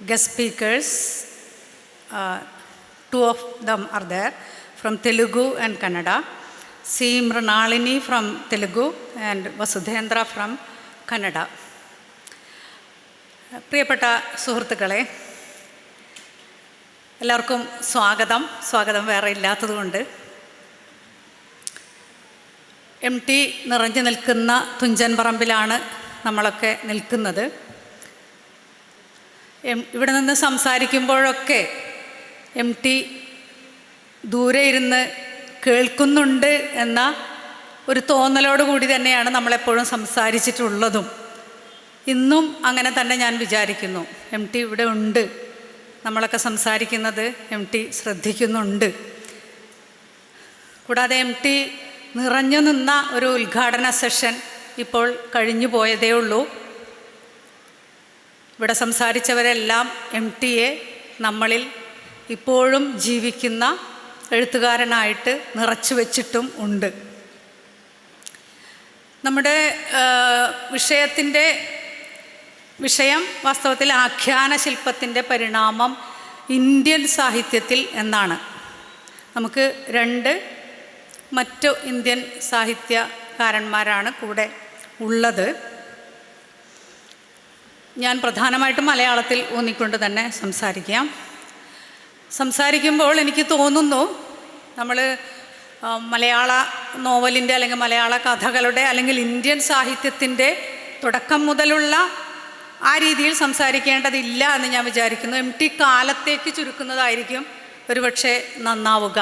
guest speakers. Two of them are there from Telugu and Kannada. C. Mrinalini from Telugu and Vasudhendra from Kannada. പ്രിയപ്പെട്ട സുഹൃത്തുക്കളെ, എല്ലാവർക്കും സ്വാഗതം വേറെ ഇല്ലാത്തതുകൊണ്ട്. MT നിറഞ്ഞു നിൽക്കുന്ന തുഞ്ചൻ പറമ്പിലാണ് നമ്മളൊക്കെ നിൽക്കുന്നത്. ഇവിടെ നിന്ന് സംസാരിക്കുമ്പോഴൊക്കെ MT ദൂരെ ഇരുന്ന് കേൾക്കുന്നുണ്ട് എന്ന ഒരു തോന്നലോടുകൂടി തന്നെയാണ് നമ്മളെപ്പോഴും സംസാരിച്ചിട്ടുള്ളതും. ഇന്നും അങ്ങനെ തന്നെ ഞാൻ വിചാരിക്കുന്നു. MT ഇവിടെ ഉണ്ട്, നമ്മളൊക്കെ സംസാരിക്കുന്നത് MT ശ്രദ്ധിക്കുന്നുണ്ട്. കൂടാതെ MT നിറഞ്ഞു നിന്ന ഒരു ഉദ്ഘാടന സെഷൻ ഇപ്പോൾ കഴിഞ്ഞു പോയതേ ഉള്ളൂ. ഇവിടെ സംസാരിച്ചവരെല്ലാം MTയെ നമ്മളിൽ ഇപ്പോഴും ജീവിക്കുന്ന എഴുത്തുകാരനായിട്ട് നിറച്ചു വച്ചിട്ടും ഉണ്ട്. നമ്മുടെ വിഷയം വാസ്തവത്തിൽ ആഖ്യാന ശില്പത്തിൻ്റെ പരിണാമം ഇന്ത്യൻ സാഹിത്യത്തിൽ എന്നാണ്. നമുക്ക് 2 മറ്റു ഇന്ത്യൻ സാഹിത്യകാരന്മാരാണ് കൂടെ ഉള്ളത്. ഞാൻ പ്രധാനമായിട്ടും മലയാളത്തിൽ ഊന്നിക്കൊണ്ട് തന്നെ സംസാരിക്കുമ്പോൾ എനിക്ക് തോന്നുന്നു, നമ്മൾ മലയാള നോവലിൻ്റെ അല്ലെങ്കിൽ മലയാള കഥകളുടെ അല്ലെങ്കിൽ ഇന്ത്യൻ സാഹിത്യത്തിൻ്റെ തുടക്കം മുതലുള്ള ആ രീതിയിൽ സംസാരിക്കേണ്ടതില്ല എന്ന് ഞാൻ വിചാരിക്കുന്നു. MT കാലത്തേക്ക് ചുരുക്കുന്നതായിരിക്കും ഒരുപക്ഷെ നന്നാവുക.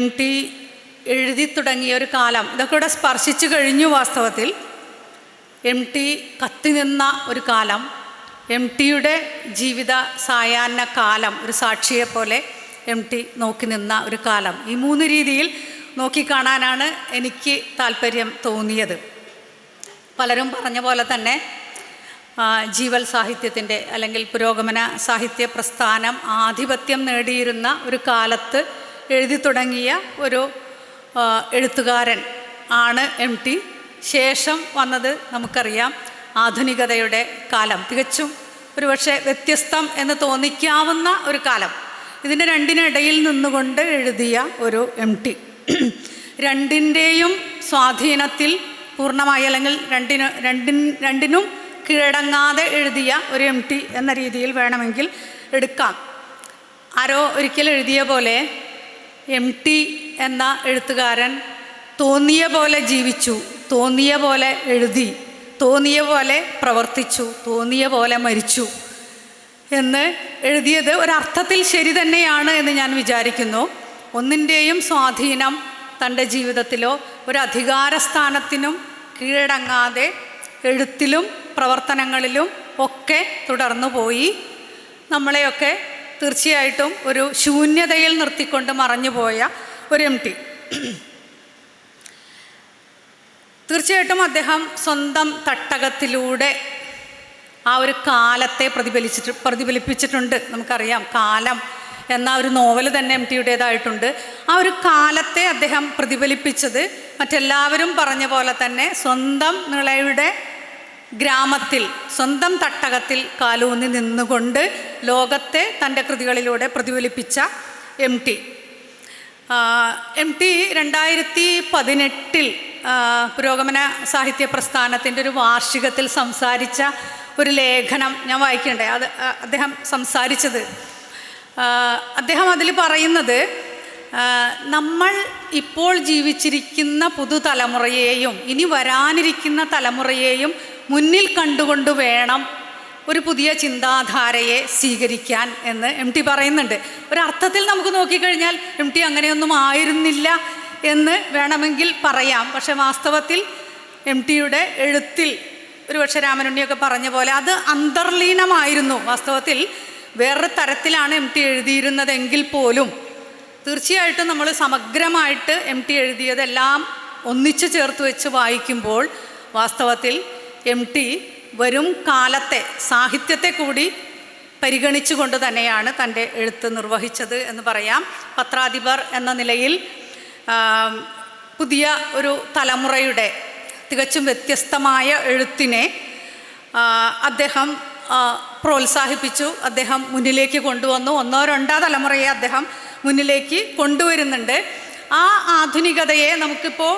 MT എഴുതി തുടങ്ങിയ ഒരു കാലം ഇതൊക്കെ ഇവിടെ സ്പർശിച്ചു കഴിഞ്ഞു. വാസ്തവത്തിൽ MT കത്തി നിന്ന ഒരു കാലം, MTയുടെ ജീവിത സായാഹ്ന കാലം, ഒരു സാക്ഷിയെപ്പോലെ MT നോക്കി നിന്ന ഒരു കാലം. ഈ 3 രീതിയിൽ നോക്കിക്കാണാനാണ് എനിക്ക് താല്പര്യം തോന്നിയത്. പലരും പറഞ്ഞ പോലെ തന്നെ ജീവൽ സാഹിത്യത്തിൻ്റെ അല്ലെങ്കിൽ പുരോഗമന സാഹിത്യ പ്രസ്ഥാനം ആധിപത്യം നേടിയിരുന്ന ഒരു കാലത്ത് എഴുതി തുടങ്ങിയ ഒരു എഴുത്തുകാരൻ ആണ് MT. ശേഷം വന്നത് നമുക്കറിയാം ആധുനികതയുടെ കാലം, തികച്ചും ഒരുപക്ഷെ വ്യത്യസ്തം എന്ന് തോന്നിക്കാവുന്ന ഒരു കാലം. ഇതിൻ്റെ രണ്ടിനിടയിൽ നിന്നുകൊണ്ട് എഴുതിയ ഒരു MT, രണ്ടിൻ്റെയും സ്വാധീനത്തിൽ പൂർണ്ണമായി അല്ലെങ്കിൽ രണ്ടിനും കീഴടങ്ങാതെ എഴുതിയ ഒരു MT എന്ന രീതിയിൽ വേണമെങ്കിൽ എടുക്കാം. ആരോ ഒരിക്കൽ എഴുതിയ പോലെ MT എന്ന എഴുത്തുകാരൻ തോന്നിയ പോലെ ജീവിച്ചു, തോന്നിയ പോലെ എഴുതി, തോന്നിയ പോലെ പ്രവർത്തിച്ചു, തോന്നിയ പോലെ മരിച്ചു എന്ന് എഴുതിയത് ഒരർത്ഥത്തിൽ ശരി തന്നെയാണ് എന്ന് ഞാൻ വിചാരിക്കുന്നു. ഒന്നിൻ്റെയും സ്വാധീനം തൻ്റെ ജീവിതത്തിലോ ഒരു അധികാരസ്ഥാനത്തിനും കീഴടങ്ങാതെ എഴുത്തിലും പ്രവർത്തനങ്ങളിലും ഒക്കെ തുടർന്നു പോയി നമ്മളെയൊക്കെ തീർച്ചയായിട്ടും ഒരു ശൂന്യതയിൽ നിർത്തിക്കൊണ്ട് മറഞ്ഞുപോയ ഒരു MT. തീർച്ചയായിട്ടും അദ്ദേഹം സ്വന്തം തട്ടകത്തിലൂടെ ആ ഒരു കാലത്തെ പ്രതിഫലിപ്പിച്ചിട്ടുണ്ട്. നമുക്കറിയാം, കാലം എന്ന ഒരു നോവൽ തന്നെ MTയുടേതായിട്ടുണ്ട്. ആ ഒരു കാലത്തെ അദ്ദേഹം പ്രതിഫലിപ്പിച്ചത് മറ്റെല്ലാവരും പറഞ്ഞ പോലെ തന്നെ സ്വന്തം നിളയുടെ ഗ്രാമത്തിൽ, സ്വന്തം തട്ടകത്തിൽ കാലൂന്നി നിന്നുകൊണ്ട് ലോകത്തെ തൻ്റെ കൃതികളിലൂടെ പ്രതിഫലിപ്പിച്ച MT 2018 പുരോഗമന സാഹിത്യ പ്രസ്ഥാനത്തിൻ്റെ ഒരു വാർഷികത്തിൽ സംസാരിച്ച ഒരു ലേഖനം ഞാൻ വായിക്കണ്ടേ? അദ്ദേഹം സംസാരിച്ചത്, അദ്ദേഹം അതിൽ പറയുന്നത്, നമ്മൾ ഇപ്പോൾ ജീവിച്ചിരിക്കുന്ന പുതുതലമുറയെയും ഇനി വരാനിരിക്കുന്ന തലമുറയെയും മുന്നിൽ കണ്ടുകൊണ്ട് വേണം ഒരു പുതിയ ചിന്താധാരയെ സ്വീകരിക്കാൻ എന്ന് MT പറയുന്നുണ്ട്. ഒരർത്ഥത്തിൽ നമുക്ക് നോക്കിക്കഴിഞ്ഞാൽ MT അങ്ങനെയൊന്നും ആയിരുന്നില്ല എന്ന് വേണമെങ്കിൽ പറയാം. പക്ഷെ വാസ്തവത്തിൽ MTയുടെ എഴുത്തിൽ ഒരുപക്ഷെ രാമനുണ്ണിയൊക്കെ പറഞ്ഞ പോലെ അത് അന്തർലീനമായിരുന്നു. വാസ്തവത്തിൽ വേറൊരു തരത്തിലാണ് MT എഴുതിയിരുന്നതെങ്കിൽ പോലും തീർച്ചയായിട്ടും നമ്മൾ സമഗ്രമായിട്ട് MT എഴുതിയതെല്ലാം ഒന്നിച്ചു ചേർത്ത് വെച്ച് വായിക്കുമ്പോൾ വാസ്തവത്തിൽ MT വരും കാലത്തെ സാഹിത്യത്തെ കൂടി പരിഗണിച്ചുകൊണ്ട് തന്നെയാണ് തൻ്റെ എഴുത്ത് നിർവഹിച്ചത് എന്ന് പറയാം. പത്രാധിപർ എന്ന നിലയിൽ പുതിയ ഒരു തലമുറയുടെ തികച്ചും വ്യത്യസ്തമായ എഴുത്തിനെ അദ്ദേഹം പ്രോത്സാഹിപ്പിച്ചു, അദ്ദേഹം മുന്നിലേക്ക് കൊണ്ടുവന്നു. ഒന്നോ രണ്ടോ തലമുറയെ അദ്ദേഹം മുന്നിലേക്ക് കൊണ്ടുവരുന്നുണ്ട്. ആ ആധുനികതയെ നമുക്കിപ്പോൾ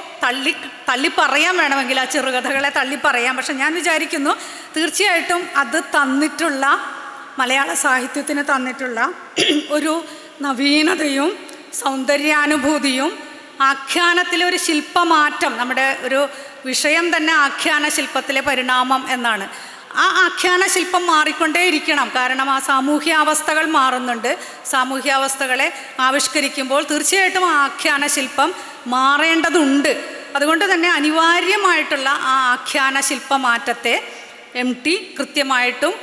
തള്ളിപ്പറയാൻ വേണമെങ്കിൽ ആ ചെറുകഥകളെ തള്ളിപ്പറയാം. പക്ഷെ ഞാൻ വിചാരിക്കുന്നു തീർച്ചയായിട്ടും അത് തന്നിട്ടുള്ള മലയാള സാഹിത്യത്തിന് തന്നിട്ടുള്ള ഒരു നവീനതയും സൗന്ദര്യാനുഭൂതിയും ആഖ്യാനത്തിലെ ഒരു ശില്പമാറ്റം, നമ്മുടെ ഒരു വിഷയം തന്നെ ആഖ്യാന ശില്പത്തിലെ പരിണാമം എന്നാണ്. ആ ആഖ്യാന ശില്പം മാറിക്കൊണ്ടേയിരിക്കണം. കാരണം ആ സാമൂഹ്യാവസ്ഥകൾ മാറുന്നുണ്ട്. സാമൂഹ്യാവസ്ഥകളെ ആവിഷ്കരിക്കുമ്പോൾ തീർച്ചയായിട്ടും ആ ആഖ്യാന ശില്പം മാറേണ്ടതുണ്ട്. അതുകൊണ്ട് തന്നെ അനിവാര്യമായിട്ടുള്ള ആ ആഖ്യാന ശില്പമാറ്റത്തെ MT കൃത്യമായിട്ടും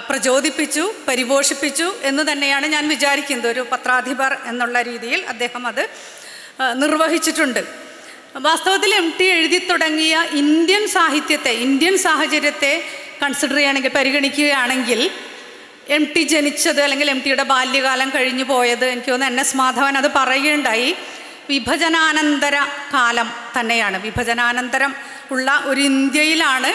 പ്രചോദിപ്പിച്ചു, പരിപോഷിപ്പിച്ചു എന്ന് തന്നെയാണ് ഞാൻ വിചാരിക്കുന്നത്. ഒരു പത്രാധിപർ എന്നുള്ള രീതിയിൽ അദ്ദേഹം അത് നിർവഹിച്ചിട്ടുണ്ട്. വാസ്തവത്തിൽ MT എഴുതി തുടങ്ങിയ ഇന്ത്യൻ സാഹിത്യത്തെ, ഇന്ത്യൻ സാഹചര്യത്തെ കൺസിഡർ ചെയ്യുകയാണെങ്കിൽ, പരിഗണിക്കുകയാണെങ്കിൽ MT ജനിച്ചത് അല്ലെങ്കിൽ MTയുടെ ബാല്യകാലം കഴിഞ്ഞു പോയത്, എനിക്ക് തോന്നുന്നു NS മാധവൻ അത് പറയുകയുണ്ടായി, വിഭജനാനന്തര കാലം തന്നെയാണ്. വിഭജനാനന്തരം ഉള്ള ഒരു ഇന്ത്യയിലാണ്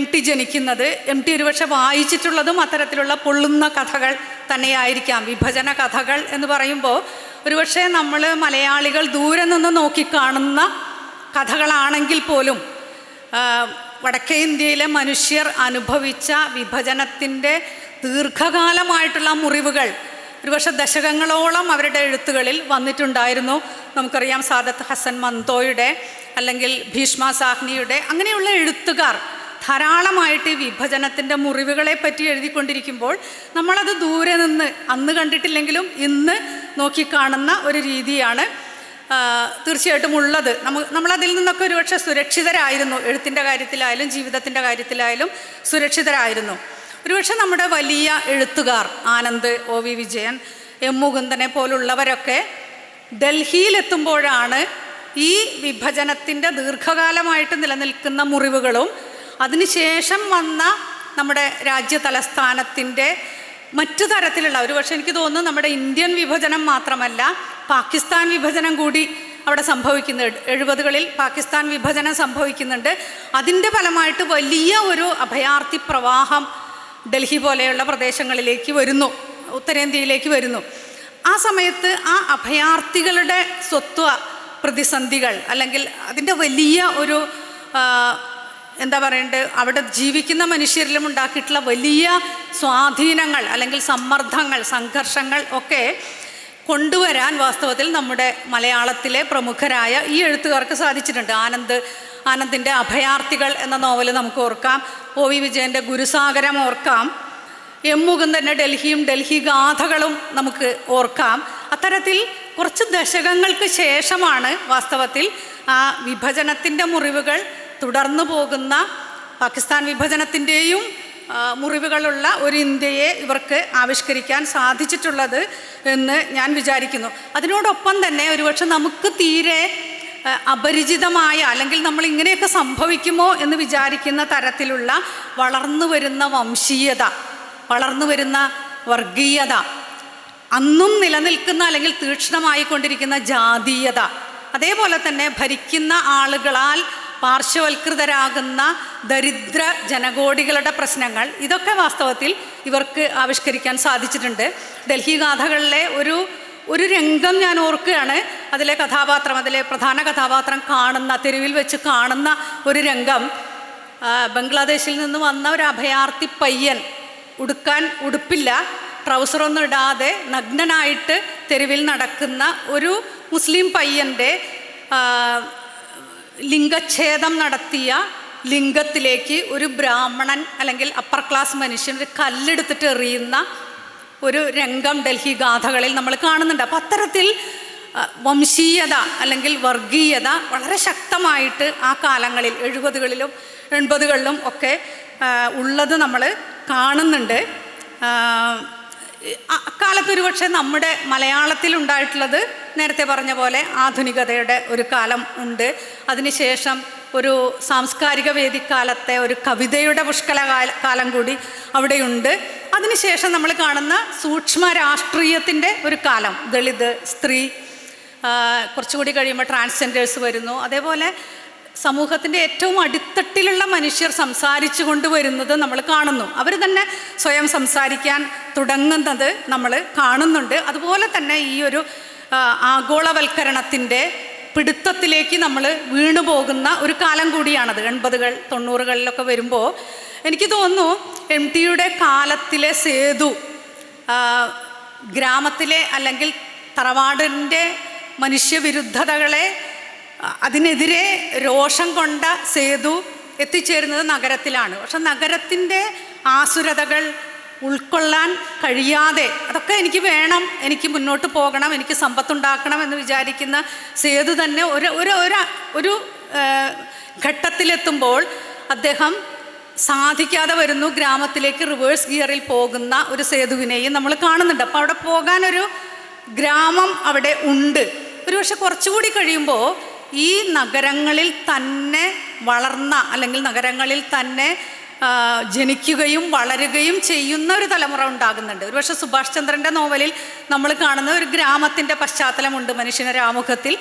MT ജനിക്കുന്നത്. MT ഒരുപക്ഷെ വായിച്ചിട്ടുള്ളതും അത്തരത്തിലുള്ള പൊള്ളുന്ന കഥകൾ തന്നെയായിരിക്കാം. വിഭജന കഥകൾ എന്ന് പറയുമ്പോൾ ഒരുപക്ഷെ നമ്മൾ മലയാളികൾ ദൂരെ നിന്ന് നോക്കിക്കാണുന്ന കഥകളാണെങ്കിൽ പോലും വടക്കേ ഇന്ത്യയിലെ മനുഷ്യർ അനുഭവിച്ച വിഭജനത്തിൻ്റെ ദീർഘകാലമായിട്ടുള്ള മുറിവുകൾ ഒരുപക്ഷെ ദശകങ്ങളോളം അവരുടെ എഴുത്തുകളിൽ വന്നിട്ടുണ്ടായിരുന്നു. നമുക്കറിയാം സാദത്ത് ഹസൻ മന്തോയുടെ അല്ലെങ്കിൽ ഭീഷ്മ സാഹ്നിയുടെ അങ്ങനെയുള്ള എഴുത്തുകാർ ധാരാളമായിട്ട് ഈ വിഭജനത്തിൻ്റെ മുറിവുകളെ പറ്റി എഴുതിക്കൊണ്ടിരിക്കുമ്പോൾ നമ്മളത് ദൂരെ നിന്ന് അന്ന് കണ്ടിട്ടില്ലെങ്കിലും ഇന്ന് നോക്കിക്കാണുന്ന ഒരു രീതിയാണ് തീർച്ചയായിട്ടും ഉള്ളത്. നമ്മളതിൽ നിന്നൊക്കെ ഒരുപക്ഷെ സുരക്ഷിതരായിരുന്നു. എഴുത്തിൻ്റെ കാര്യത്തിലായാലും ജീവിതത്തിൻ്റെ കാര്യത്തിലായാലും സുരക്ഷിതരായിരുന്നു. ഒരുപക്ഷെ നമ്മുടെ വലിയ എഴുത്തുകാർ ആനന്ദ്, OV വിജയൻ, M മുകുന്ദനെ പോലുള്ളവരൊക്കെ ഡൽഹിയിലെത്തുമ്പോഴാണ് ഈ വിഭജനത്തിൻ്റെ ദീർഘകാലമായിട്ട് നിലനിൽക്കുന്ന മുറിവുകളും അതിനുശേഷം വന്ന നമ്മുടെ രാജ്യ തലസ്ഥാനത്തിൻ്റെ മറ്റു തരത്തിലുള്ള, ഒരുപക്ഷെ എനിക്ക് തോന്നുന്നു നമ്മുടെ ഇന്ത്യൻ വിഭജനം മാത്രമല്ല പാകിസ്ഥാൻ വിഭജനം കൂടി അവിടെ സംഭവിക്കുന്നുണ്ട്. 70കളിൽ പാകിസ്ഥാൻ വിഭജനം സംഭവിക്കുന്നുണ്ട്. അതിൻ്റെ ഫലമായിട്ട് വലിയ ഒരു അഭയാർത്ഥി പ്രവാഹം ഡൽഹി പോലെയുള്ള പ്രദേശങ്ങളിലേക്ക് വരുന്നു, ഉത്തരേന്ത്യയിലേക്ക് വരുന്നു. ആ സമയത്ത് ആ അഭയാർത്ഥികളുടെ സ്വത്വ പ്രതിസന്ധികൾ അല്ലെങ്കിൽ അതിൻ്റെ വലിയ ഒരു എന്താ പറയേണ്ടത്, അവിടെ ജീവിക്കുന്ന മനുഷ്യരിലും ഉണ്ടാക്കിയിട്ടുള്ള വലിയ സ്വാധീനങ്ങൾ അല്ലെങ്കിൽ സമ്മർദ്ദങ്ങൾ, സംഘർഷങ്ങൾ ഒക്കെ കൊണ്ടുവരാൻ വാസ്തവത്തിൽ നമ്മുടെ മലയാളത്തിലെ പ്രമുഖരായ ഈ എഴുത്തുകാർക്ക് സാധിച്ചിട്ടുണ്ട്. ആനന്ദിൻ്റെ അഭയാർത്ഥികൾ എന്ന നോവൽ നമുക്ക് ഓർക്കാം, OV വിജയൻ്റെ ഗുരുസാഗരം ഓർക്കാം, M മുകുന്ദൻ്റെ ഡൽഹിയും ഡൽഹി ഗാഥകളും നമുക്ക് ഓർക്കാം. അത്തരത്തിൽ കുറച്ച് ദശകങ്ങൾക്ക് ശേഷമാണ് വാസ്തവത്തിൽ ആ വിഭജനത്തിൻ്റെ മുറിവുകൾ തുടർന്നു പോകുന്ന പാകിസ്ഥാൻ വിഭജനത്തിൻ്റെയും മുറിവുകളുള്ള ഒരു ഇന്ത്യയെ ഇവർക്ക് ആവിഷ്കരിക്കാൻ സാധിച്ചിട്ടുള്ളത് എന്ന് ഞാൻ വിചാരിക്കുന്നു. അതിനോടൊപ്പം തന്നെ ഒരുപക്ഷെ നമുക്ക് തീരെ അപരിചിതമായ അല്ലെങ്കിൽ നമ്മൾ ഇങ്ങനെയൊക്കെ സംഭവിക്കുമോ എന്ന് വിചാരിക്കുന്ന തരത്തിലുള്ള വളർന്നു വരുന്ന വംശീയത, വളർന്നു വരുന്ന വർഗീയത, അന്നും നിലനിൽക്കുന്ന അല്ലെങ്കിൽ തീക്ഷ്ണമായിക്കൊണ്ടിരിക്കുന്ന ജാതീയത, അതേപോലെ തന്നെ ഭരിക്കുന്ന ആളുകളാൽ പാർശ്വവൽകൃതരാകുന്ന ദരിദ്ര ജനകോടികളുടെ പ്രശ്നങ്ങൾ, ഇതൊക്കെ വാസ്തവത്തിൽ ഇവർക്ക് ആവിഷ്കരിക്കാൻ സാധിച്ചിട്ടുണ്ട്. ഡൽഹി ഗാഥകളിലെ ഒരു രംഗം ഞാൻ ഓർക്കുകയാണ്. അതിലെ പ്രധാന കഥാപാത്രം കാണുന്ന, തെരുവിൽ വെച്ച് കാണുന്ന ഒരു രംഗം, ബംഗ്ലാദേശിൽ നിന്ന് വന്ന ഒരു അഭയാർത്ഥി പയ്യൻ ഉടുക്കാൻ ഉടുപ്പില്ല, ട്രൗസറൊന്നും ഇടാതെ നഗ്നനായിട്ട് തെരുവിൽ നടക്കുന്ന ഒരു മുസ്ലിം പയ്യൻ്റെ ലിംഗച്ഛേദം നടത്തിയ ലിംഗത്തിലേക്ക് ഒരു ബ്രാഹ്മണൻ അല്ലെങ്കിൽ അപ്പർ ക്ലാസ് മനുഷ്യൻ ഒരു കല്ലെടുത്തിട്ട് എറിയുന്ന ഒരു രംഗം ഡൽഹി ഗാഥകളിൽ നമ്മൾ കാണുന്നുണ്ട്. അപ്പം അത്തരത്തിൽ വംശീയത അല്ലെങ്കിൽ വർഗീയത വളരെ ശക്തമായിട്ട് ആ കാലങ്ങളിൽ 70കളിലും 80കളിലും ഒക്കെ ഉള്ളത് നമ്മൾ കാണുന്നുണ്ട്. അക്കാലത്ത് ഒരുപക്ഷെ നമ്മുടെ മലയാളത്തിലുണ്ടായിട്ടുള്ളത് നേരത്തെ പറഞ്ഞ പോലെ ആധുനികതയുടെ ഒരു കാലം ഉണ്ട്. അതിനുശേഷം ഒരു സാംസ്കാരിക വേദിക്കാലത്തെ ഒരു കവിതയുടെ പുഷ്കല കാലം കൂടി അവിടെയുണ്ട്. അതിനുശേഷം നമ്മൾ കാണുന്ന സൂക്ഷ്മ രാഷ്ട്രീയത്തിൻ്റെ ഒരു കാലം, ദളിത്, സ്ത്രീ, കുറച്ചുകൂടി കഴിയുമ്പോൾ ട്രാൻസ്ജെൻഡേഴ്സ് വരുന്നു. അതേപോലെ സമൂഹത്തിൻ്റെ ഏറ്റവും അടിത്തട്ടിലുള്ള മനുഷ്യർ സംസാരിച്ചു കൊണ്ടുവരുന്നത് നമ്മൾ കാണുന്നു. അവർ തന്നെ സ്വയം സംസാരിക്കാൻ തുടങ്ങുന്നത് നമ്മൾ കാണുന്നുണ്ട്. അതുപോലെ തന്നെ ഈ ഒരു ആഗോളവൽക്കരണത്തിൻ്റെ പിടുത്തത്തിലേക്ക് നമ്മൾ വീണു പോകുന്ന ഒരു കാലം കൂടിയാണത്. 80-കൾ 90-കളിലൊക്കെ വരുമ്പോൾ എനിക്ക് തോന്നുന്നു MTയുടെ കാലത്തിലെ സേതു, ഗ്രാമത്തിലെ അല്ലെങ്കിൽ തറവാടിൻ്റെ മനുഷ്യവിരുദ്ധതകളെ അതിനെതിരെ രോഷം കൊണ്ട സേതു എത്തിച്ചേരുന്നത് നഗരത്തിലാണ്. പക്ഷെ നഗരത്തിൻ്റെ ആസുരതകൾ ഉൾക്കൊള്ളാൻ കഴിയാതെ അതൊക്കെ എനിക്ക് വേണം, എനിക്ക് മുന്നോട്ട് പോകണം, എനിക്ക് സമ്പത്തുണ്ടാക്കണം എന്ന് വിചാരിക്കുന്ന സേതു തന്നെ ഒരു ഘട്ടത്തിലെത്തുമ്പോൾ അദ്ദേഹം സാധിക്കാതെ വരുന്നു. ഗ്രാമത്തിലേക്ക് റിവേഴ്സ് ഗിയറിൽ പോകുന്ന ഒരു സേതുവിനെയും നമ്മൾ കാണുന്നുണ്ട്. അപ്പോൾ അവിടെ പോകാനൊരു ഗ്രാമം അവിടെ ഉണ്ട്. ഒരുപക്ഷെ കുറച്ചുകൂടി കഴിയുമ്പോൾ ഈ നഗരങ്ങളിൽ തന്നെ വളർന്ന അല്ലെങ്കിൽ നഗരങ്ങളിൽ തന്നെ ജനിക്കുകയും വളരുകയും ചെയ്യുന്ന ഒരു തലമുറ ഉണ്ടാകുന്നുണ്ട്. ഒരുപക്ഷെ സുഭാഷ് ചന്ദ്രൻ്റെ നോവലിൽ നമ്മൾ കാണുന്ന ഒരു ഗ്രാമത്തിൻ്റെ പശ്ചാത്തലമുണ്ട്. മനുഷ്യൻ്റെ ആമുഖത്തിൽ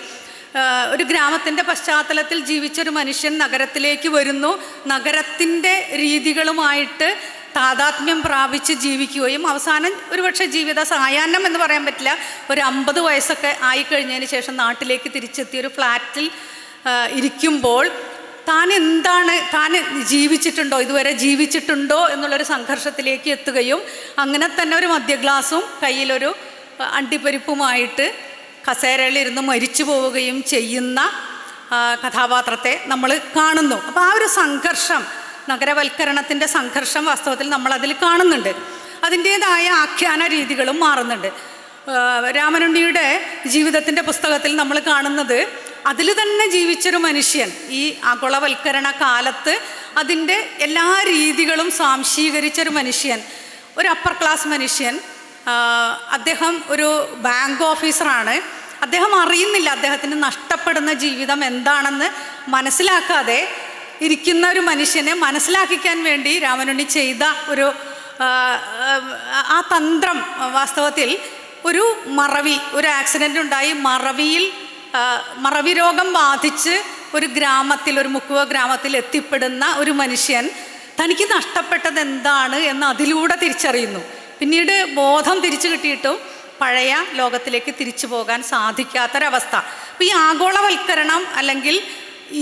ഒരു ഗ്രാമത്തിൻ്റെ പശ്ചാത്തലത്തിൽ ജീവിച്ചൊരു മനുഷ്യൻ നഗരത്തിലേക്ക് വരുന്നു. നഗരത്തിൻ്റെ രീതികളുമായിട്ട് താതാത്മ്യം പ്രാപിച്ച് ജീവിക്കുകയും അവസാനം ഒരുപക്ഷെ ജീവിത സായാഹ്നം എന്ന് പറയാൻ പറ്റില്ല, ഒരു 50 വയസ്സൊക്കെ ആയിക്കഴിഞ്ഞതിന് ശേഷം നാട്ടിലേക്ക് തിരിച്ചെത്തി ഒരു ഫ്ലാറ്റിൽ ഇരിക്കുമ്പോൾ താൻ ജീവിച്ചിട്ടുണ്ടോ, ഇതുവരെ ജീവിച്ചിട്ടുണ്ടോ എന്നുള്ളൊരു സംഘർഷത്തിലേക്ക് എത്തുകയും അങ്ങനെ തന്നെ ഒരു മദ്യ ഗ്ലാസും കയ്യിലൊരു അണ്ടിപ്പരിപ്പുമായിട്ട് കസേരയിലിരുന്ന് മരിച്ചു പോവുകയും ചെയ്യുന്ന കഥാപാത്രത്തെ നമ്മൾ കാണുന്നു. അപ്പോൾ ആ ഒരു സംഘർഷം, നഗരവൽക്കരണത്തിൻ്റെ സംഘർഷം വാസ്തവത്തിൽ നമ്മളതിൽ കാണുന്നുണ്ട്. അതിൻ്റേതായ ആഖ്യാന രീതികളും മാറുന്നുണ്ട്. രാമനുണ്ണിയുടെ ജീവിതത്തിൻ്റെ പുസ്തകത്തിൽ നമ്മൾ കാണുന്നത് അതിൽ തന്നെ ജീവിച്ചൊരു മനുഷ്യൻ ഈ ആഗോളവൽക്കരണ കാലത്ത് അതിൻ്റെ എല്ലാ രീതികളും സ്വാംശീകരിച്ചൊരു മനുഷ്യൻ, ഒരു അപ്പർ ക്ലാസ് മനുഷ്യൻ. അദ്ദേഹം ഒരു ബാങ്ക് ഓഫീസറാണ്. അദ്ദേഹം അറിയുന്നില്ല അദ്ദേഹത്തിന് നഷ്ടപ്പെടുന്ന ജീവിതം എന്താണെന്ന് മനസ്സിലാക്കാതെ ഇരിക്കുന്ന ഒരു മനുഷ്യനെ മനസ്സിലാക്കിക്കാൻ വേണ്ടി രാമനുണ്ണി ചെയ്ത ഒരു ആ തന്ത്രം വാസ്തവത്തിൽ ഒരു ആക്സിഡൻ്റ് ഉണ്ടായി മറവി രോഗം ബാധിച്ച് ഒരു ഗ്രാമത്തിൽ, ഒരു മുക്കുവ ഗ്രാമത്തിൽ എത്തിപ്പെടുന്ന ഒരു മനുഷ്യൻ തനിക്ക് നഷ്ടപ്പെട്ടത് എന്താണ് എന്ന് അതിലൂടെ തിരിച്ചറിയുന്നു. പിന്നീട് ബോധം തിരിച്ചു കിട്ടിയിട്ടും പഴയ ലോകത്തിലേക്ക് തിരിച്ചു പോകാൻ സാധിക്കാത്തൊരവസ്ഥ. അപ്പോൾ ഈ ആഗോളവൽക്കരണം അല്ലെങ്കിൽ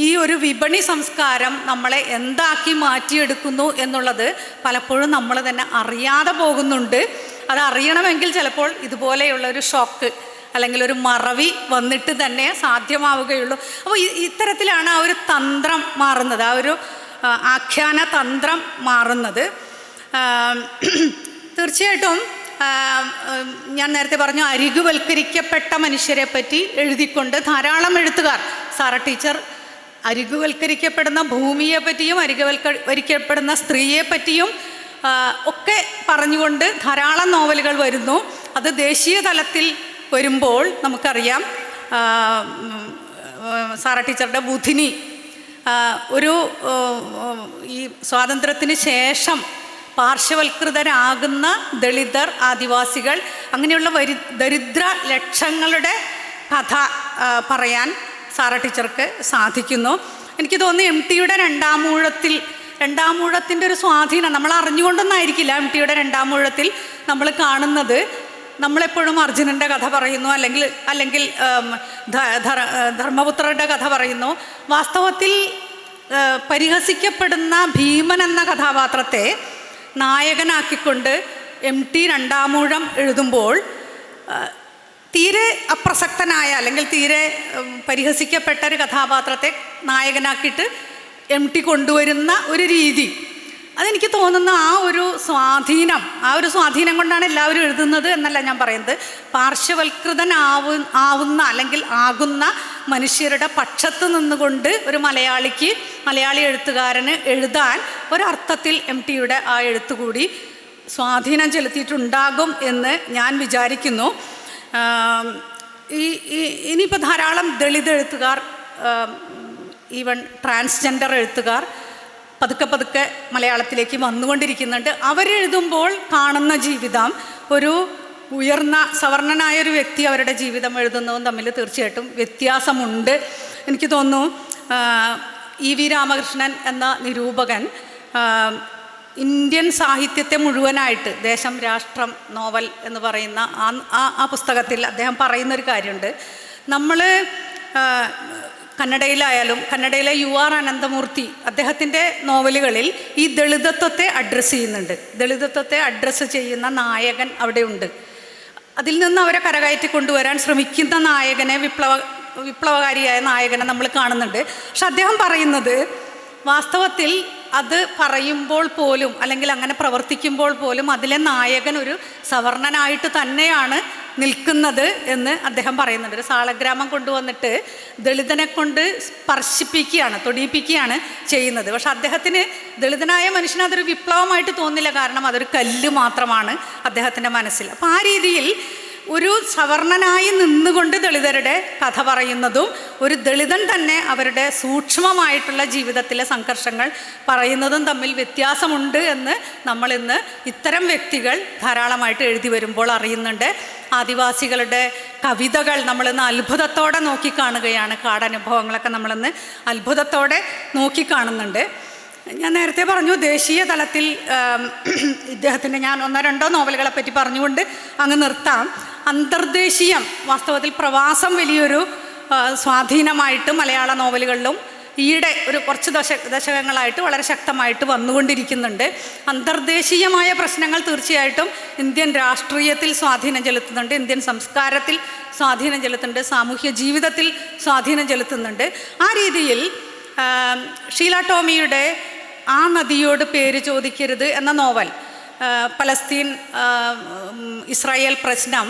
ഈ ഒരു വിപണി സംസ്കാരം നമ്മളെ എന്താക്കി മാറ്റിയെടുക്കുന്നു എന്നുള്ളത് പലപ്പോഴും നമ്മൾ തന്നെ അറിയാതെ പോകുന്നുണ്ട്. അത് അറിയണമെങ്കിൽ ചിലപ്പോൾ ഇതുപോലെയുള്ള ഒരു ഷോക്ക് അല്ലെങ്കിൽ ഒരു മറവി വന്നിട്ട് തന്നെ സാധ്യമാവുകയുള്ളൂ. അപ്പോൾ ഇത്തരത്തിലാണ് ആ ഒരു തന്ത്രം മാറുന്നത്, ആ ഒരു ആഖ്യാന തന്ത്രം മാറുന്നത്. തീർച്ചയായിട്ടും ഞാൻ നേരത്തെ പറഞ്ഞു, അരികുവൽക്കരിക്കപ്പെട്ട മനുഷ്യരെ പറ്റി എഴുതിക്കൊണ്ട് ധാരാളം എഴുത്തുകാർ, സാറ ടീച്ചർ അരികുവൽക്കരിക്കപ്പെടുന്ന ഭൂമിയെ പറ്റിയും അരികുവൽക്കരിക്കപ്പെടുന്ന സ്ത്രീയെ പറ്റിയും ഒക്കെ പറഞ്ഞുകൊണ്ട് ധാരാളം നോവലുകൾ വരുന്നു. അത് ദേശീയ തലത്തിൽ വരുമ്പോൾ നമുക്കറിയാം, സാറ ടീച്ചറുടെ ബുധിനി ഈ സ്വാതന്ത്ര്യത്തിന് ശേഷം പാർശ്വവൽകൃതരാകുന്ന ദളിതർ, ആദിവാസികൾ, അങ്ങനെയുള്ള ദരിദ്ര ലക്ഷങ്ങളുടെ കഥ പറയാൻ സാറ ടീച്ചർക്ക് സാധിക്കുന്നു. എനിക്ക് തോന്നുന്നു MTയുടെ രണ്ടാമൂഴത്തിൻ്റെ ഒരു സ്വാധീനം നമ്മൾ അറിഞ്ഞുകൊണ്ടൊന്നായിരിക്കില്ല. MTയുടെ രണ്ടാമൂഴത്തിൽ നമ്മൾ കാണുന്നത്, നമ്മളെപ്പോഴും അർജുനൻ്റെ കഥ പറയുന്നു, അല്ലെങ്കിൽ ധർമ്മപുത്രരുടെ കഥ പറയുന്നു. വാസ്തവത്തിൽ പരിഹസിക്കപ്പെടുന്ന ഭീമൻ എന്ന കഥാപാത്രത്തെ നായകനാക്കിക്കൊണ്ട് MT രണ്ടാമൂഴം എഴുതുമ്പോൾ തീരെ അപ്രസക്തനായ അല്ലെങ്കിൽ തീരെ പരിഹസിക്കപ്പെട്ട ഒരു കഥാപാത്രത്തെ നായകനാക്കിയിട്ട് MT കൊണ്ടുവരുന്ന ഒരു രീതി, അതെനിക്ക് തോന്നുന്ന ആ ഒരു സ്വാധീനം കൊണ്ടാണ് എല്ലാവരും എഴുതുന്നത് എന്നല്ല ഞാൻ പറയുന്നത്. പാർശ്വവൽകൃതനാവുന്ന അല്ലെങ്കിൽ ആകുന്ന മനുഷ്യരുടെ പക്ഷത്ത് നിന്നുകൊണ്ട് ഒരു മലയാളി എഴുത്തുകാരന് എഴുതാൻ ഒരർത്ഥത്തിൽ MTയുടെ ആ എഴുത്തുകൂടി സ്വാധീനം ചെലുത്തിയിട്ടുണ്ടാകും എന്ന് ഞാൻ വിചാരിക്കുന്നു. ഇനിയിപ്പോൾ ധാരാളം ദളിത് എഴുത്തുകാർ, ഈവൻ ട്രാൻസ്ജെൻഡർ എഴുത്തുകാർ പതുക്കെ മലയാളത്തിലേക്ക് വന്നുകൊണ്ടിരിക്കുന്നുണ്ട്. അവരെഴുതുമ്പോൾ കാണുന്ന ജീവിതം, ഒരു ഉയർന്ന സവർണനായൊരു വ്യക്തി അവരുടെ ജീവിതം എഴുതുന്നതും തമ്മിൽ തീർച്ചയായിട്ടും വ്യത്യാസമുണ്ട്. എനിക്ക് തോന്നുന്നു ഇ.വി. രാമകൃഷ്ണൻ എന്ന നിരൂപകൻ ഇന്ത്യൻ സാഹിത്യത്തെ മുഴുവനായിട്ട് ദേശം രാഷ്ട്രം നോവൽ എന്ന് പറയുന്ന ആ പുസ്തകത്തിൽ അദ്ദേഹം പറയുന്നൊരു കാര്യമുണ്ട്. നമ്മൾ കന്നഡയിലായാലും കന്നഡയിലെ U.R. അനന്തമൂർത്തി അദ്ദേഹത്തിൻ്റെ നോവലുകളിൽ ഈ ദളിതത്വത്തെ അഡ്രസ്സ് ചെയ്യുന്നുണ്ട്. ദളിതത്വത്തെ അഡ്രസ്സ് ചെയ്യുന്ന നായകൻ അവിടെയുണ്ട്. അതിൽ നിന്ന് അവരെ കരകയറ്റി കൊണ്ടുവരാൻ ശ്രമിക്കുന്ന നായകനെ, വിപ്ലവകാരിയായ നായകനെ നമ്മൾ കാണുന്നുണ്ട്. പക്ഷെ അദ്ദേഹം പറയുന്നത് വാസ്തവത്തിൽ അത് പറയുമ്പോൾ പോലും, അല്ലെങ്കിൽ അങ്ങനെ പ്രവർത്തിക്കുമ്പോൾ പോലും അതിലെ നായകൻ ഒരു സവർണനായിട്ട് തന്നെയാണ് നിൽക്കുന്നത് എന്ന് അദ്ദേഹം പറയുന്നുണ്ട്. ഒരു സാളഗ്രാമം കൊണ്ടുവന്നിട്ട് ദളിതനെ കൊണ്ട് സ്പർശിപ്പിക്കുകയാണ്, തൊടിയിപ്പിക്കുകയാണ് ചെയ്യുന്നത്. പക്ഷെ അദ്ദേഹത്തിന്, ദളിതനായ മനുഷ്യന് അതൊരു വിപ്ലവമായിട്ട് തോന്നില്ല. കാരണം അതൊരു കല്ല് മാത്രമാണ് അദ്ദേഹത്തിൻ്റെ മനസ്സിൽ. അപ്പോൾ ആ രീതിയിൽ ഒരു സവർണനായി നിന്നുകൊണ്ട് ദളിതരുടെ കഥ പറയുന്നതും ഒരു ദളിതൻ തന്നെ അവരുടെ സൂക്ഷ്മമായിട്ടുള്ള ജീവിതത്തിലെ സംഘർഷങ്ങൾ പറയുന്നതും തമ്മിൽ വ്യത്യാസമുണ്ട് എന്ന് നമ്മളിന്ന് ഇത്തരം വ്യക്തികൾ ധാരാളമായിട്ട് എഴുതി വരുമ്പോൾ അറിയുന്നുണ്ട്. ആദിവാസികളുടെ കവിതകൾ നമ്മളിന്ന് അത്ഭുതത്തോടെ നോക്കിക്കാണുകയാണ്. കാടനുഭവങ്ങളൊക്കെ നമ്മളിന്ന് അത്ഭുതത്തോടെ നോക്കിക്കാണുന്നുണ്ട്. ഞാൻ നേരത്തെ പറഞ്ഞു, ദേശീയ തലത്തിൽ ഇദ്ദേഹത്തിൻ്റെ ഞാൻ 1-2 നോവലുകളെ പറ്റി പറഞ്ഞുകൊണ്ട് അങ്ങ് നിർത്താം. അന്തർദേശീയം വാസ്തവത്തിൽ പ്രവാസം വലിയൊരു സ്വാധീനമായിട്ട് മലയാള നോവലുകളിലും ഈയിടെ ഒരു കുറച്ച് ദശകങ്ങളായിട്ട് വളരെ ശക്തമായിട്ട് വന്നുകൊണ്ടിരിക്കുന്നുണ്ട്. അന്തർദേശീയമായ പ്രശ്നങ്ങൾ തീർച്ചയായിട്ടും ഇന്ത്യൻ രാഷ്ട്രീയത്തിൽ സ്വാധീനം ചെലുത്തുന്നുണ്ട്, ഇന്ത്യൻ സംസ്കാരത്തിൽ സ്വാധീനം ചെലുത്തുന്നുണ്ട്, സാമൂഹ്യ ജീവിതത്തിൽ സ്വാധീനം ചെലുത്തുന്നുണ്ട്. ആ രീതിയിൽ ഷീല ടോമിയുടെ ആ നദിയോട് പേര് ചോദിക്കരുത് എന്ന നോവൽ, പലസ്തീൻ ഇസ്രായേൽ പ്രശ്നം,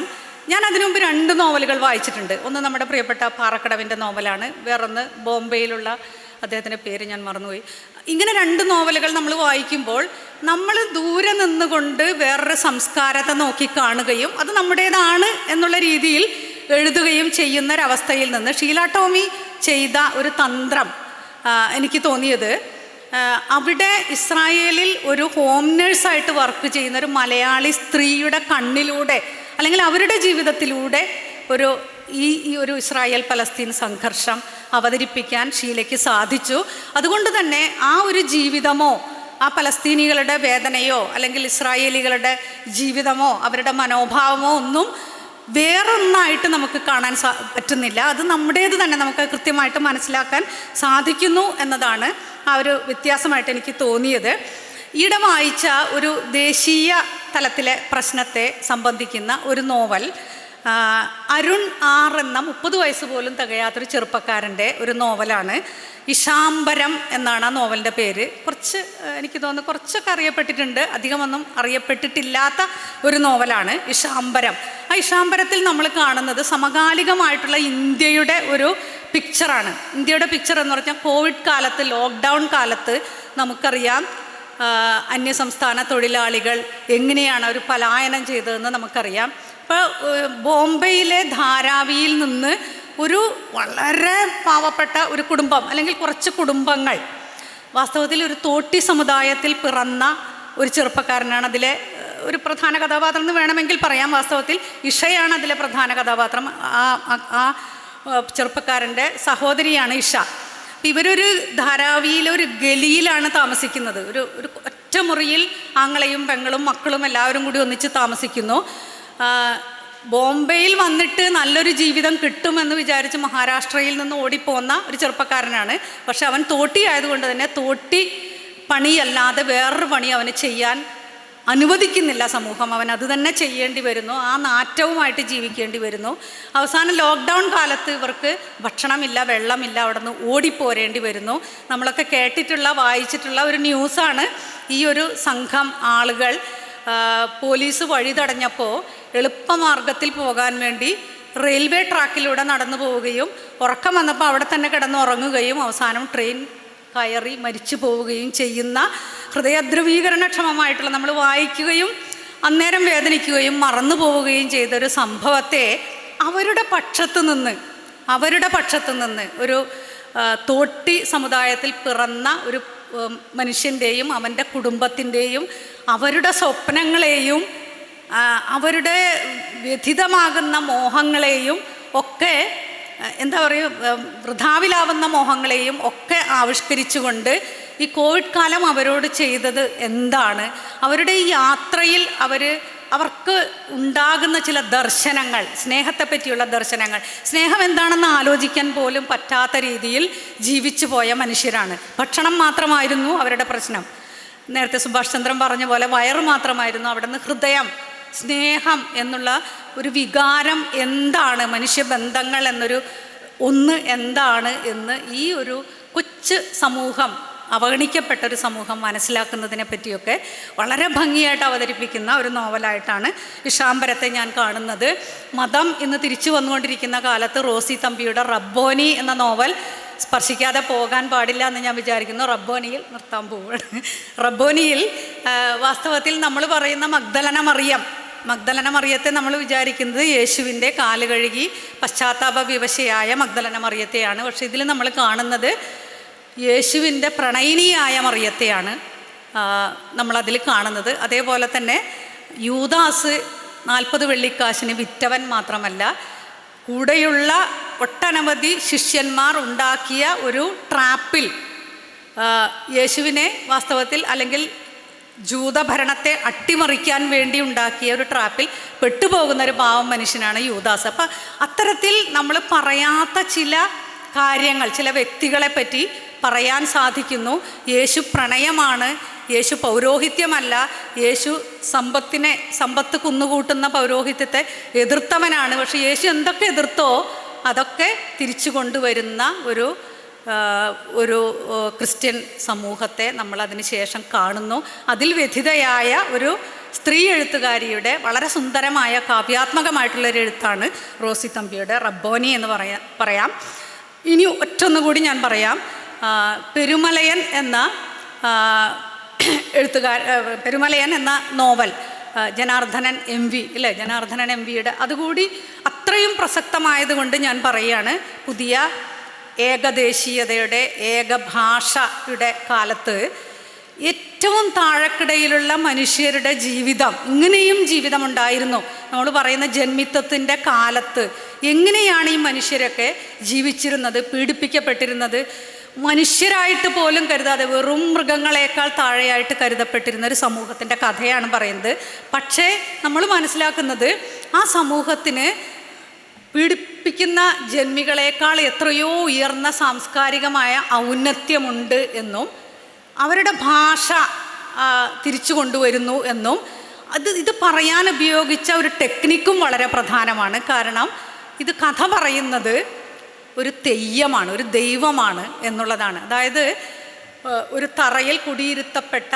ഞാൻ അതിനു മുമ്പ് 2 നോവലുകൾ വായിച്ചിട്ടുണ്ട്. ഒന്ന് നമ്മുടെ പ്രിയപ്പെട്ട പാറക്കടവിൻ്റെ നോവലാണ്, വേറൊന്ന് ബോംബെയിലുള്ള അദ്ദേഹത്തിൻ്റെ പേര് ഞാൻ മറന്നുപോയി. ഇങ്ങനെ 2 നോവലുകൾ നമ്മൾ വായിക്കുമ്പോൾ നമ്മൾ ദൂരെ നിന്നുകൊണ്ട് വേറൊരു സംസ്കാരത്തെ നോക്കി കാണുകയും അത് നമ്മുടേതാണ് എന്നുള്ള രീതിയിൽ എഴുതുകയും ചെയ്യുന്നൊരവസ്ഥയിൽ നിന്ന് ഷീല ടോമി ചെയ്ത ഒരു തന്ത്രം എനിക്ക് തോന്നിയത്, അവിടെ ഇസ്രായേലിൽ ഒരു ഹോം നേഴ്സായിട്ട് വർക്ക് ചെയ്യുന്ന ഒരു മലയാളി സ്ത്രീയുടെ കണ്ണിലൂടെ, അല്ലെങ്കിൽ അവരുടെ ജീവിതത്തിലൂടെ ഒരു ഇസ്രായേൽ പലസ്തീൻ സംഘർഷം അവതരിപ്പിക്കാൻ ഷീലയ്ക്ക് സാധിച്ചു. അതുകൊണ്ട് തന്നെ ആ ഒരു ജീവിതമോ, ആ പലസ്തീനികളുടെ വേദനയോ, അല്ലെങ്കിൽ ഇസ്രായേലികളുടെ ജീവിതമോ അവരുടെ മനോഭാവമോ ഒന്നും വേറൊന്നായിട്ട് നമുക്ക് കാണാൻ പറ്റുന്നില്ല. അത് നമ്മുടേത് തന്നെ നമുക്ക് കൃത്യമായിട്ട് മനസ്സിലാക്കാൻ സാധിക്കുന്നു എന്നതാണ് ആ ഒരു വ്യത്യാസമായിട്ട് എനിക്ക് തോന്നിയത്. ഈയിടെ വായിച്ച ഒരു ദേശീയ തലത്തിലെ പ്രശ്നത്തെ സംബന്ധിക്കുന്ന ഒരു നോവൽ, അരുൺ ആർ എന്ന 30 വയസ്സ് പോലും തികയാത്തൊരു ചെറുപ്പക്കാരൻ്റെ ഒരു നോവലാണ്. ഇഷാംബരം എന്നാണ് ആ നോവലിൻ്റെ പേര്. കുറച്ച് എനിക്ക് തോന്നുന്നു കുറച്ചൊക്കെ അറിയപ്പെട്ടിട്ടുണ്ട്, അധികമൊന്നും അറിയപ്പെട്ടിട്ടില്ലാത്ത ഒരു നോവലാണ് ഇഷാംബരം. ആ ഇഷാംബരത്തിൽ നമ്മൾ കാണുന്നത് സമകാലികമായിട്ടുള്ള ഇന്ത്യയുടെ ഒരു പിക്ചറാണ്. ഇന്ത്യയുടെ പിക്ചർ എന്ന് പറഞ്ഞാൽ കോവിഡ് കാലത്ത്, ലോക്ക്ഡൗൺ കാലത്ത് നമുക്കറിയാം അന്യസംസ്ഥാന തൊഴിലാളികൾ എങ്ങനെയാണ് അവർ പലായനം ചെയ്തതെന്ന് നമുക്കറിയാം. ഇപ്പോൾ ബോംബെയിലെ ധാരാവിയിൽ നിന്ന് ഒരു വളരെ പാവപ്പെട്ട ഒരു കുടുംബം, അല്ലെങ്കിൽ കുറച്ച് കുടുംബങ്ങൾ, വാസ്തവത്തിൽ ഒരു തോട്ടി സമുദായത്തിൽ പിറന്ന ഒരു ചെറുപ്പക്കാരനാണ് അതിലെ ഒരു പ്രധാന കഥാപാത്രം എന്ന് വേണമെങ്കിൽ പറയാം. വാസ്തവത്തിൽ ഇഷയാണ് അതിലെ പ്രധാന കഥാപാത്രം. ആ ചെറുപ്പക്കാരൻ്റെ സഹോദരിയാണ് ഇഷ. ഇവരൊരു ധാരാവിയിലെ ഒരു ഗലിയിലാണ് താമസിക്കുന്നത്. ഒരു ഒറ്റ മുറിയിൽ ആങ്ങളെയും പെങ്ങളും മക്കളും എല്ലാവരും കൂടി ഒന്നിച്ച് താമസിക്കുന്നു. ബോംബെയിൽ വന്നിട്ട് നല്ലൊരു ജീവിതം കിട്ടുമെന്ന് വിചാരിച്ച് മഹാരാഷ്ട്രയിൽ നിന്ന് ഓടിപ്പോന്ന ഒരു ചെറുപ്പക്കാരനാണ്. പക്ഷെ അവൻ തോട്ടി ആയതുകൊണ്ട് തന്നെ തോട്ടി പണിയല്ലാതെ വേറൊരു പണി അവന് ചെയ്യാൻ അനുവദിക്കുന്നില്ല സമൂഹം. അവൻ അത് തന്നെ ചെയ്യേണ്ടി വരുന്നു. ആ നാറ്റവുമായിട്ട് ജീവിക്കേണ്ടി വരുന്നു. അവസാനം ലോക്ക്ഡൗൺ കാലത്ത് ഇവർക്ക് ഭക്ഷണമില്ല, വെള്ളമില്ല, അവിടെ നിന്ന് ഓടിപ്പോരേണ്ടി വരുന്നു. നമ്മളൊക്കെ കേട്ടിട്ടുള്ള, വായിച്ചിട്ടുള്ള ഒരു ന്യൂസാണ്. ഈ ഒരു സംഘം ആളുകൾ പോലീസ് വഴി തടഞ്ഞപ്പോൾ എളുപ്പമാർഗത്തിൽ പോകാൻ വേണ്ടി റെയിൽവേ ട്രാക്കിലൂടെ നടന്നു പോവുകയും ഉറക്കം വന്നപ്പോൾ അവിടെ തന്നെ കിടന്നുറങ്ങുകയും അവസാനം ട്രെയിൻ കയറി മരിച്ചു പോവുകയും ചെയ്യുന്ന ഹൃദയദ്രവീകരണക്ഷമമായിട്ടുള്ള, നമ്മൾ വായിക്കുകയും അന്നേരം വേദനിക്കുകയും മറന്നു പോവുകയും ചെയ്തൊരു സംഭവത്തെ അവരുടെ പക്ഷത്ത് നിന്ന് ഒരു തോട്ടി സമുദായത്തിൽ പിറന്ന ഒരു മനുഷ്യൻ്റെയും അവൻ്റെ കുടുംബത്തിൻ്റെയും അവരുടെ സ്വപ്നങ്ങളെയും അവരുടെ വ്യഥിതമാകുന്ന മോഹങ്ങളെയും ഒക്കെ എന്താ പറയുക, വൃഥാവിലാവുന്ന മോഹങ്ങളെയും ഒക്കെ ആവിഷ്കരിച്ചുകൊണ്ട് ഈ കോവിഡ് കാലം അവരോട് ചെയ്തത് എന്താണ്, അവരുടെ ഈ യാത്രയിൽ അവർക്ക് ഉണ്ടാകുന്ന ചില ദർശനങ്ങൾ, സ്നേഹത്തെ പറ്റിയുള്ള ദർശനങ്ങൾ, സ്നേഹം എന്താണെന്ന് ആലോചിക്കാൻ പോലും പറ്റാത്ത രീതിയിൽ ജീവിച്ചു പോയ മനുഷ്യരാണ്. ഭക്ഷണം മാത്രമായിരുന്നു അവരുടെ പ്രശ്നം. നേരത്തെ സുഭാഷ് ചന്ദ്രൻ പറഞ്ഞ പോലെ വയറ് മാത്രമായിരുന്നു. അവിടെ നിന്ന് ഹൃദയം, സ്നേഹം എന്നുള്ള ഒരു വികാരം എന്താണ്, മനുഷ്യബന്ധങ്ങൾ എന്നൊരു എന്താണ് എന്ന് ഈ ഒരു കൊച്ചു സമൂഹം, അവഗണിക്കപ്പെട്ടൊരു സമൂഹം മനസ്സിലാക്കുന്നതിനെ പറ്റിയൊക്കെ വളരെ ഭംഗിയായിട്ട് അവതരിപ്പിക്കുന്ന ഒരു നോവലായിട്ടാണ് വിഷാംബരത്തെ ഞാൻ കാണുന്നത്. മതം ഇന്ന് തിരിച്ചു വന്നുകൊണ്ടിരിക്കുന്ന കാലത്ത് റോസി തമ്പിയുടെ റബ്ബോനി എന്ന നോവൽ സ്പർശിക്കാതെ പോകാൻ പാടില്ല എന്ന് ഞാൻ വിചാരിക്കുന്നു. റബ്ബോനിയിൽ നിർത്താൻ പോവുകയാണ്. റബ്ബോനിയിൽ വാസ്തവത്തിൽ നമ്മൾ പറയുന്ന മഗ്ദലന മറിയത്തെ നമ്മൾ വിചാരിക്കുന്നത് യേശുവിൻ്റെ കാല് കഴുകി പശ്ചാത്താപ വിവശയായ മഗ്ദലന മറിയത്തെയാണ്. പക്ഷേ ഇതിൽ നമ്മൾ കാണുന്നത് യേശുവിൻ്റെ പ്രണയിനിയായ മറിയത്തെയാണ് നമ്മളതിൽ കാണുന്നത്. അതേപോലെ തന്നെ യൂദാസ് 40 വെള്ളിക്കാശിന് വിറ്റവൻ മാത്രമല്ല, കൂടെയുള്ള ഒട്ടനവധി ശിഷ്യന്മാർ ഉണ്ടാക്കിയ ഒരു ട്രാപ്പിൽ യേശുവിനെ വാസ്തവത്തിൽ, അല്ലെങ്കിൽ ജൂതഭരണത്തെ അട്ടിമറിക്കാൻ വേണ്ടി ഉണ്ടാക്കിയ ഒരു ട്രാപ്പിൽ പെട്ടുപോകുന്നൊരു പാവം മനുഷ്യനാണ് യൂദാസ്. അപ്പം അത്തരത്തിൽ നമ്മൾ പറയാത്ത ചില കാര്യങ്ങൾ, ചില വ്യക്തികളെ പറ്റി പറയാൻ സാധിക്കുന്നു. യേശു പ്രണയമാണ്, യേശു പൗരോഹിത്യമല്ല, യേശു സമ്പത്ത് കുന്നുകൂട്ടുന്ന പൗരോഹിത്യത്തെ എതിർത്തവനാണ്. പക്ഷെ യേശു എന്തൊക്കെ എതിർത്തോ അതൊക്കെ തിരിച്ചു കൊണ്ടുവരുന്ന ഒരു ക്രിസ്ത്യൻ സമൂഹത്തെ നമ്മൾ അതിന് ശേഷം കാണുന്നു. അതിൽ വ്യഥിതയായ ഒരു സ്ത്രീ എഴുത്തുകാരിയുടെ വളരെ സുന്ദരമായ കാവ്യാത്മകമായിട്ടുള്ളൊരു എഴുത്താണ് റോസി തമ്പിയുടെ റബ്ബോനി എന്ന് പറയാം. ഇനി ഒറ്റൊന്നുകൂടി ഞാൻ പറയാം. പെരുമലയൻ എന്ന പെരുമലയൻ എന്ന നോവൽ ജനാർദ്ദനൻ എം വിയുടെ അതുകൂടി അത്രയും പ്രസക്തമായതുകൊണ്ട് ഞാൻ പറയുകയാണ്. പുതിയ ഏകദേശീയതയുടെ, ഏകഭാഷയുടെ കാലത്ത് ഏറ്റവും താഴെക്കിടയിലുള്ള മനുഷ്യരുടെ ജീവിതം, ഇങ്ങനെയും ജീവിതമുണ്ടായിരുന്നു. നമ്മൾ പറയുന്ന ജന്മിത്വത്തിൻ്റെ കാലത്ത് എങ്ങനെയാണ് ഈ മനുഷ്യരൊക്കെ ജീവിച്ചിരുന്നത്, പീഡിപ്പിക്കപ്പെട്ടിരുന്നത്, മനുഷ്യരായിട്ട് പോലും കരുതാതെ വെറും മൃഗങ്ങളെക്കാൾ താഴെയായിട്ട് കരുതപ്പെട്ടിരുന്ന ഒരു സമൂഹത്തിൻ്റെ കഥയാണ് പറയുന്നത്. പക്ഷേ നമ്മൾ മനസ്സിലാക്കുന്നത് ആ സമൂഹത്തിന് പീഡിപ്പിക്കുന്ന ജന്മികളെക്കാൾ എത്രയോ ഉയർന്ന സാംസ്കാരികമായ ഔന്നത്യമുണ്ട് എന്നും അവരുടെ ഭാഷ തിരിച്ചു കൊണ്ടുവരുന്നു എന്നും ഇത് പറയാൻ ഉപയോഗിച്ച ഒരു ടെക്നിക്കും വളരെ പ്രധാനമാണ്. കാരണം ഇത് കഥ പറയുന്നത് ഒരു തെയ്യമാണ്, ഒരു ദൈവമാണ് എന്നുള്ളതാണ്. അതായത് ഒരു തറയിൽ കുടിയിരുത്തപ്പെട്ട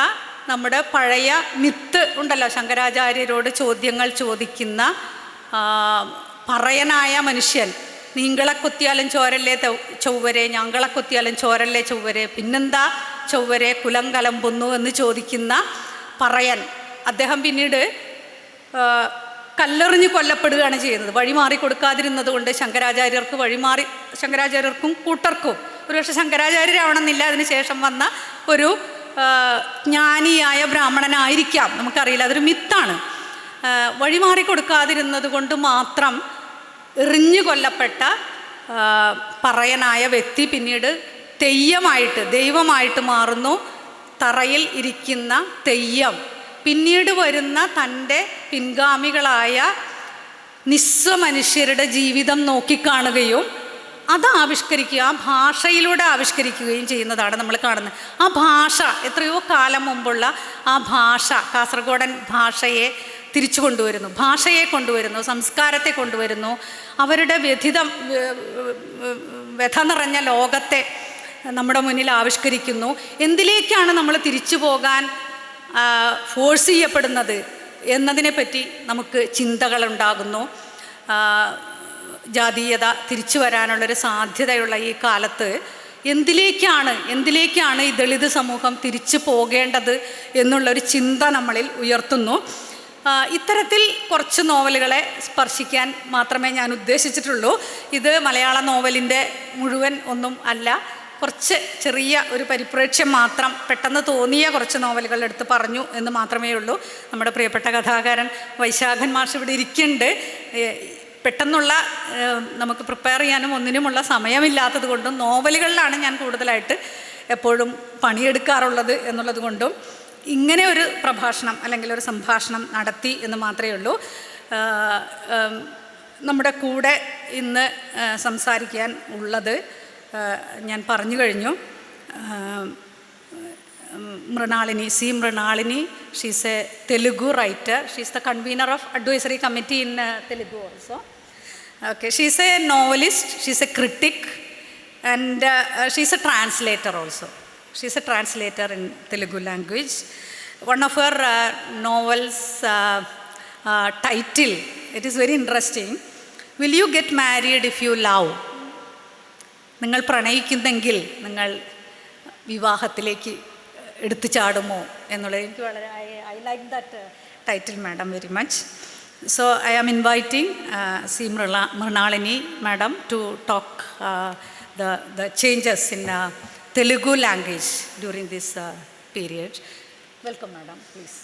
നമ്മുടെ പഴയ മിത്ത് ഉണ്ടല്ലോ, ശങ്കരാചാര്യരോട് ചോദ്യങ്ങൾ ചോദിക്കുന്ന പറയനായ മനുഷ്യൻ, നീങ്കളെ കൊത്തിയാലും ചോരല്ലേ ചൊവ്വരെ, ഞങ്ങളെ കൊത്തിയാലും ചോരല്ലേ ചൊവ്വരെ, പിന്നെന്താ ചൊവ്വരെ കുലം കലമ്പുന്നു എന്ന് ചോദിക്കുന്ന പറയൻ. അദ്ദേഹം പിന്നീട് കല്ലെറിഞ്ഞ് കൊല്ലപ്പെടുകയാണ് ചെയ്യുന്നത്. വഴിമാറി കൊടുക്കാതിരുന്നത് കൊണ്ട് ശങ്കരാചാര്യർക്കും കൂട്ടർക്കും, ഒരുപക്ഷെ ശങ്കരാചാര്യരാവണമെന്നില്ല, അതിനുശേഷം വന്ന ഒരു ജ്ഞാനിയായ ബ്രാഹ്മണനായിരിക്കാം, നമുക്കറിയില്ല, അതൊരു മിത്താണ്. വഴിമാറി കൊടുക്കാതിരുന്നത് കൊണ്ട് മാത്രം എറിഞ്ഞു കൊല്ലപ്പെട്ട പറയനായ വ്യക്തി പിന്നീട് തെയ്യമായിട്ട്, ദൈവമായിട്ട് മാറുന്നു. തറയിൽ ഇരിക്കുന്ന തെയ്യം പിന്നീട് വരുന്ന തൻ്റെ പിൻഗാമികളായ നിസ്വമനുഷ്യരുടെ ജീവിതം നോക്കിക്കാണുകയും അത് ആവിഷ്കരിക്കുക, ആ ഭാഷയിലൂടെ ആവിഷ്കരിക്കുകയും ചെയ്യുന്നതാണ് നമ്മൾ കാണുന്നത്. ആ ഭാഷ, എത്രയോ കാലം മുമ്പുള്ള ആ ഭാഷ, കാസർഗോഡൻ ഭാഷയെ തിരിച്ചു കൊണ്ടുവരുന്നു, ഭാഷയെ കൊണ്ടുവരുന്നു, സംസ്കാരത്തെ കൊണ്ടുവരുന്നു, അവരുടെ വ്യഥ നിറഞ്ഞ ലോകത്തെ നമ്മുടെ മുന്നിൽ ആവിഷ്കരിക്കുന്നു. എന്തിലേക്കാണ് നമ്മൾ തിരിച്ചു പോകാൻ ഫോഴ്സ് ചെയ്യപ്പെടുന്നത് എന്നതിനെപ്പറ്റി നമുക്ക് ചിന്തകളുണ്ടാകുന്നു. ജാതീയത തിരിച്ചു വരാനുള്ളൊരു സാധ്യതയുള്ള ഈ കാലത്ത് എന്തിലേക്കാണ് ഈ ദളിത് സമൂഹം തിരിച്ചു പോകേണ്ടത് എന്നുള്ളൊരു ചിന്ത നമ്മളിൽ ഉയർത്തുന്നു. ഇത്തരത്തിൽ കുറച്ച് നോവലുകളെ സ്പർശിക്കാൻ മാത്രമേ ഞാൻ ഉദ്ദേശിച്ചിട്ടുള്ളൂ. ഇത് മലയാള നോവലിൻ്റെ മുഴുവൻ ഒന്നും അല്ല, കുറച്ച് ചെറിയ ഒരു പരിപ്രേക്ഷ്യം മാത്രം, പെട്ടെന്ന് തോന്നിയ കുറച്ച് നോവലുകൾ എടുത്ത് പറഞ്ഞു എന്ന് മാത്രമേ ഉള്ളൂ. നമ്മുടെ പ്രിയപ്പെട്ട കഥാകാരൻ വൈശാഖൻ മാഷ് ഇവിടെ ഇരിക്കുന്നുണ്ട്. പെട്ടെന്നുള്ള നമുക്ക് പ്രിപ്പയർ ചെയ്യാനും ഒന്നിനുമുള്ള സമയമില്ലാത്തത് കൊണ്ടും നോവലുകളിലാണ് ഞാൻ കൂടുതലായിട്ട് എപ്പോഴും പണിയെടുക്കാറുള്ളത് എന്നുള്ളത് കൊണ്ടും ഇങ്ങനെ ഒരു പ്രഭാഷണം അല്ലെങ്കിൽ ഒരു സംഭാഷണം നടത്തി എന്ന് മാത്രമേ ഉള്ളൂ. നമ്മുടെ കൂടെ ഇന്ന് സംസാരിക്കാൻ ഉള്ളത് ഞാൻ പറഞ്ഞു കഴിഞ്ഞു. Mrinalini, C Mrinalini, she's a Telugu writer. She's the convener of advisory committee in Telugu also. Okay, she's a novelist, she's a critic and she's a translator also. She's a translator in Telugu language. One of her novels title, it is very interesting. Will you get married if you love? നിങ്ങൾ പ്രണയിക്കുന്നെങ്കിൽ നിങ്ങൾ വിവാഹത്തിലേക്ക് എടുത്തു ചാടുമോ എന്നുള്ളത് എനിക്ക് വളരെ I like that title madam very much. So I am inviting C. Mrinalini madam to talk the changes in Telugu language during this period. Welcome madam, please.